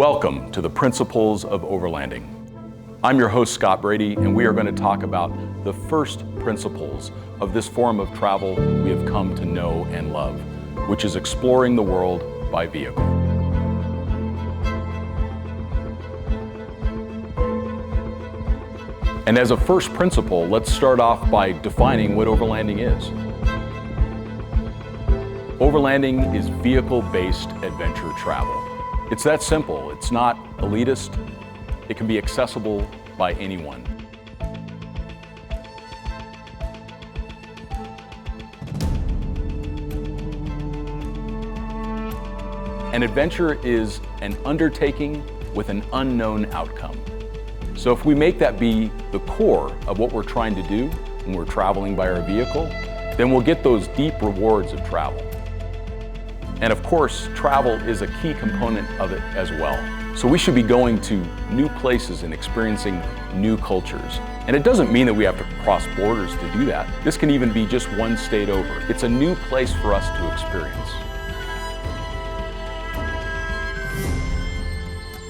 Welcome to the Principles of Overlanding. I'm your host, Scott Brady, and we are going to talk about the first principles of this form of travel we have come to know and love, which is exploring the world by vehicle. And as a first principle, let's start off by defining what overlanding is. Overlanding is vehicle-based adventure travel. It's that simple. It's not elitist. It can be accessible by anyone. An adventure is an undertaking with an unknown outcome. So if we make that be the core of what we're trying to do when we're traveling by our vehicle, then we'll get those deep rewards of travel. And of course, travel is a key component of it as well. So we should be going to new places and experiencing new cultures. And it doesn't mean that we have to cross borders to do that. This can even be just one state over. It's a new place for us to experience.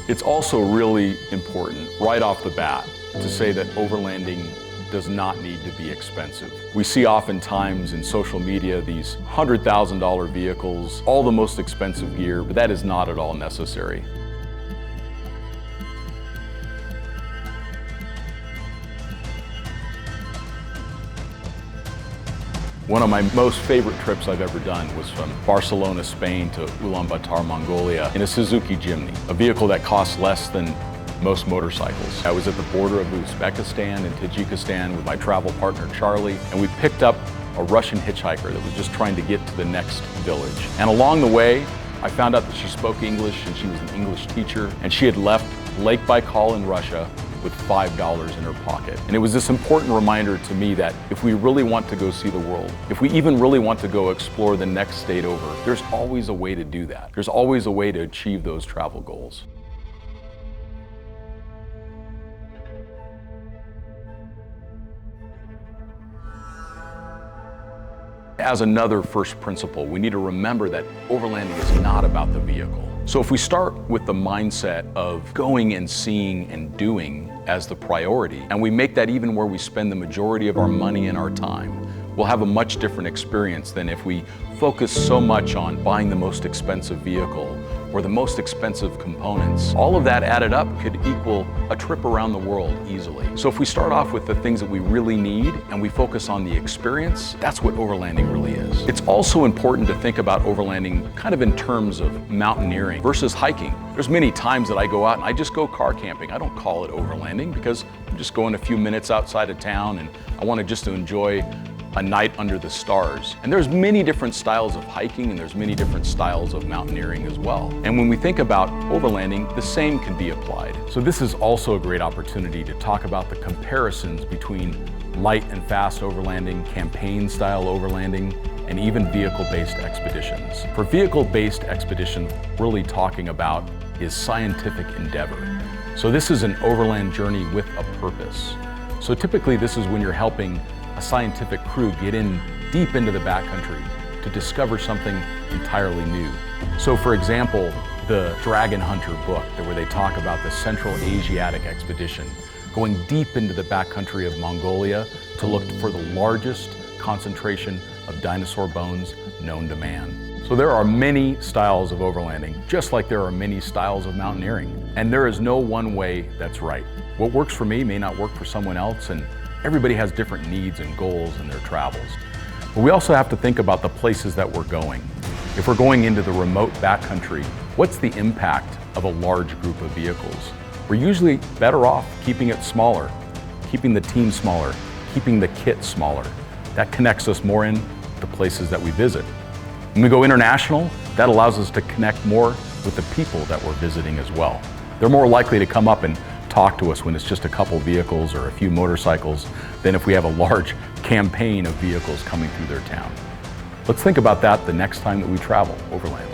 It's also really important right off the bat to say that overlanding does not need to be expensive. We see oftentimes in social media these $100,000 vehicles, all the most expensive gear, but that is not at all necessary. One of my most favorite trips I've ever done was from Barcelona, Spain to Ulaanbaatar, Mongolia in a Suzuki Jimny, a vehicle that costs less than most motorcycles. I was at the border of Uzbekistan and Tajikistan with my travel partner Charlie, and we picked up a Russian hitchhiker that was just trying to get to the next village. And along the way, I found out that she spoke English and she was an English teacher, and she had left Lake Baikal in Russia with $5 in her pocket. And it was this important reminder to me that if we really want to go see the world, if we even really want to go explore the next state over, there's always a way to do that. There's always a way to achieve those travel goals. As another first principle, we need to remember that overlanding is not about the vehicle. So if we start with the mindset of going and seeing and doing as the priority, and we make that even where we spend the majority of our money and our time, we'll have a much different experience than if we focus so much on buying the most expensive vehicle or the most expensive components. All of that added up could equal a trip around the world easily. So if we start off with the things that we really need and we focus on the experience, that's what overlanding really is. It's also important to think about overlanding kind of in terms of mountaineering versus hiking. There's many times that I go out and I just go car camping. I don't call it overlanding because I'm just going a few minutes outside of town and I want to just enjoy a night under the stars. And there's many different styles of hiking and there's many different styles of mountaineering as well. And when we think about overlanding, the same can be applied. So this is also a great opportunity to talk about the comparisons between light and fast overlanding, campaign style overlanding, and even vehicle-based expeditions. For vehicle-based expedition, really talking about is scientific endeavor. So this is an overland journey with a purpose. So typically this is when you're helping a scientific crew get in deep into the backcountry to discover something entirely new. So for example, the Dragon Hunter book, where they talk about the Central Asiatic expedition, going deep into the backcountry of Mongolia to look for the largest concentration of dinosaur bones known to man. So there are many styles of overlanding, just like there are many styles of mountaineering. And there is no one way that's right. What works for me may not work for someone else, and everybody has different needs and goals in their travels. But we also have to think about the places that we're going. If we're going into the remote backcountry, what's the impact of a large group of vehicles? We're usually better off keeping it smaller, keeping the team smaller, keeping the kit smaller. That connects us more in the places that we visit. When we go international, that allows us to connect more with the people that we're visiting as well. They're more likely to come up and talk to us when it's just a couple vehicles or a few motorcycles than if we have a large campaign of vehicles coming through their town. Let's think about that the next time that we travel overland.